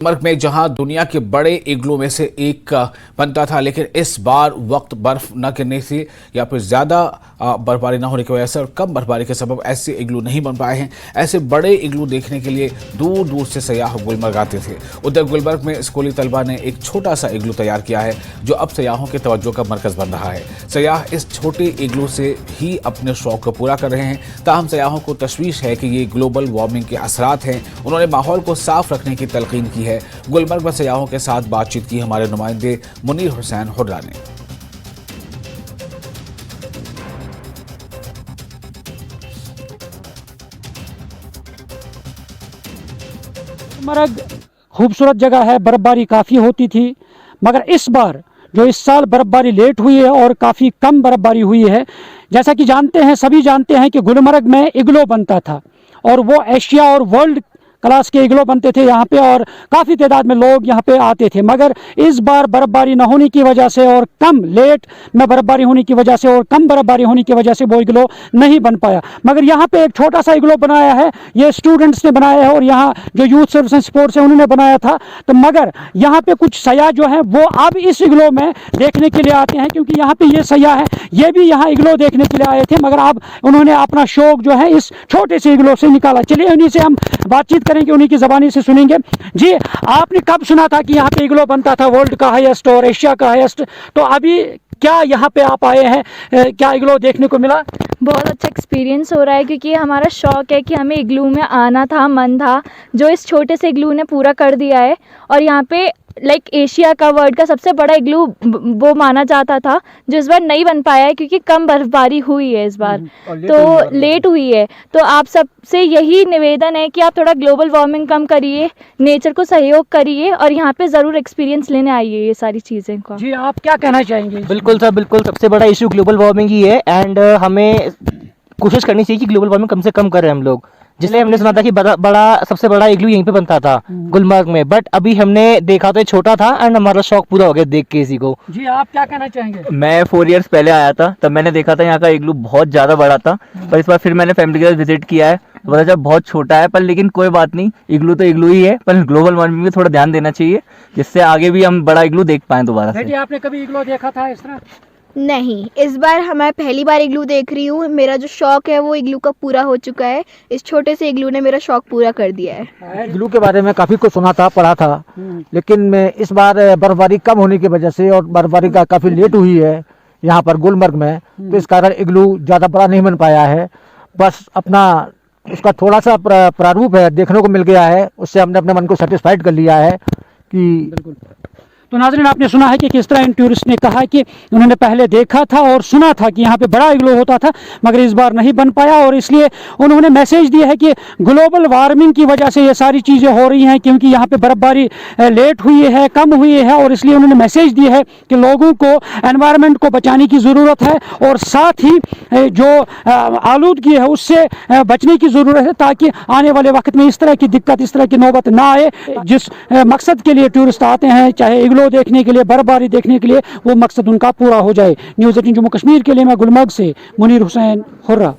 गुलमर्ग में जहां दुनिया के बड़े इग्लू में से एक बनता था, लेकिन इस बार वक्त बर्फ न गिरने से या फिर ज्यादा बर्फबारी न होने की वजह से और कम बर्फबारी के सबब ऐसे इग्लू नहीं बन पाए हैं। ऐसे बड़े इग्लू देखने के लिए दूर दूर से सयाह गुलमर्ग आते थे। उधर गुलमर्ग में स्कूली तलबा ने एक छोटा सा इग्लू तैयार किया है जो अब सयाहों के तवज्जो का मरकज बन रहा है। सयाह इस छोटे इग्लू से ही अपने शौक को पूरा कर रहे हैं। ताहम सयाहों को तशवीश है कि ये ग्लोबल वार्मिंग के असरात हैं। उन्होंने माहौल को साफ रखने की तलकीन की है। गुलमर्ग में सयाहों के साथ बातचीत की हमारे नुमाइंदे मुनीर हुसैन हुर्रा ने। गुलमर्ग खूबसूरत जगह है, बर्फबारी काफ़ी होती थी, मगर इस बार जो इस साल बर्फबारी लेट हुई है और काफ़ी कम बर्फबारी हुई है। जैसा कि जानते हैं, सभी जानते हैं कि गुलमर्ग में इग्लो बनता था और वो एशिया और वर्ल्ड क्लास के इग्लो बनते थे यहाँ पे और काफ़ी तादाद में लोग यहाँ पे आते थे। मगर इस बार बर्फबारी न होने की वजह से और कम लेट में बर्फबारी होने की वजह से और कम बर्फबारी होने की वजह से वो इग्लो नहीं बन पाया। मगर यहाँ पे एक छोटा सा इग्लो बनाया है, ये स्टूडेंट्स ने बनाया है और यहाँ जो यूथ सर्विस एंड स्पोर्ट्स है उन्होंने बनाया था। तो मगर यहाँ पे कुछ सयाह जो हैं वो अब इस इग्लो में देखने के लिए आते हैं, क्योंकि यहाँ पे ये सयाह है, ये भी यहाँ इग्लो देखने के लिए आए थे, मगर अब उन्होंने अपना शौक जो है इस छोटे से इग्लो से निकाला। चलिए उन्हीं से हम बातचीत करेंगे, उन्हीं की ज़बानी से सुनेंगे। जी, आपने कब सुना था कि यहाँ पे इग्लो बनता था, वर्ल्ड का हाईएस्ट और एशिया का हाईएस्ट? तो अभी क्या यहाँ पे आप आए हैं, क्या इग्लो देखने को मिला? बहुत अच्छा एक्सपीरियंस हो रहा है, क्योंकि हमारा शौक़ है कि हमें इग्लू में आना था, मन था, जो इस छोटे से इग्लू ने पूरा कर दिया है। और यहाँ पे लाइक एशिया का, वर्ल्ड का सबसे बड़ा इग्लू वो माना जाता था, जो इस बार नहीं बन पाया है क्योंकि कम बर्फबारी हुई है इस बार, तो लेट हुई है। तो आप सबसे यही निवेदन है कि आप थोड़ा ग्लोबल वार्मिंग कम करिए, नेचर को सहयोग करिए और यहाँ पे ज़रूर एक्सपीरियंस लेने आइए ये सारी चीज़ें का। जी, आप क्या कहना चाहेंगे? बिल्कुल सर, बिल्कुल सबसे बड़ा इशू ग्लोबल वार्मिंग ही है एंड हमें कोशिश करनी चाहिए कि ग्लोबल वार्मिंग कम से कम करें हम लोग। जिसलिए हमने सुना था कि सबसे बड़ा इग्लू यहीं पे बनता था गुलमर्ग में, बट अभी हमने देखा तो ये छोटा था एंड हमारा शौक पूरा हो गया देख के इसी को। जी, आप क्या कहना चाहेंगे? मैं 4 इयर्स पहले आया था, तब मैंने देखा था यहाँ का इग्लू बहुत ज़्यादा बड़ा था, पर इस बार फिर मैंने फैमिली के साथ विजिट किया है तो पता चला बहुत छोटा है। पर लेकिन कोई बात नहीं, इग्लू तो इग्लू ही है, पर ग्लोबल वार्मिंग में थोड़ा ध्यान देना चाहिए जिससे आगे भी हम बड़ा इग्लू देख पाएँ दोबारा से। आपने कभी इग्लू देखा था इस तरह? नहीं, इस बार मैं पहली बार इग्लू देख रही हूँ। मेरा जो शौक है वो इग्लू का पूरा हो चुका है। इस छोटे से इग्लू ने मेरा शौक पूरा कर दिया है। इग्लू के बारे में काफ़ी कुछ सुना था, पढ़ा था, लेकिन इस बार बर्फबारी कम होने की वजह से और बर्फबारी का काफ़ी लेट हुई है यहाँ पर गुलमर्ग में, तो इस कारण इग्लू ज़्यादा बड़ा नहीं बन पाया है। बस अपना उसका थोड़ा सा प्रारूप है देखने को मिल गया है, उससे हमने अपने मन को सेटिस्फाइड कर लिया है कि। तो नाज़रीन, आपने सुना है कि किस तरह इन टूरिस्ट ने कहा कि उन्होंने पहले देखा था और सुना था कि यहाँ पे बड़ा इग्लू होता था, मगर इस बार नहीं बन पाया और इसलिए उन्होंने मैसेज दिया है कि ग्लोबल वार्मिंग की वजह से ये सारी चीज़ें हो रही हैं, क्योंकि यहाँ पे बर्फबारी लेट हुई है, कम हुई है, और इसलिए उन्होंने मैसेज दिया है कि लोगों को एनवायरनमेंट को बचाने की ज़रूरत है और साथ ही जो आलूदगी है उससे बचने की ज़रूरत है, ताकि आने वाले वक्त में इस तरह की दिक्कत, इस तरह की नौबत ना आए। जिस मकसद के लिए टूरिस्ट आते हैं, चाहे इग्लू देखने के लिए, बर्फबारी देखने के लिए, वो मकसद उनका पूरा हो जाए। न्यूज़ 18 जम्मू कश्मीर के लिए मैं गुलमर्ग से मुनीर हुसैन हुर्रा।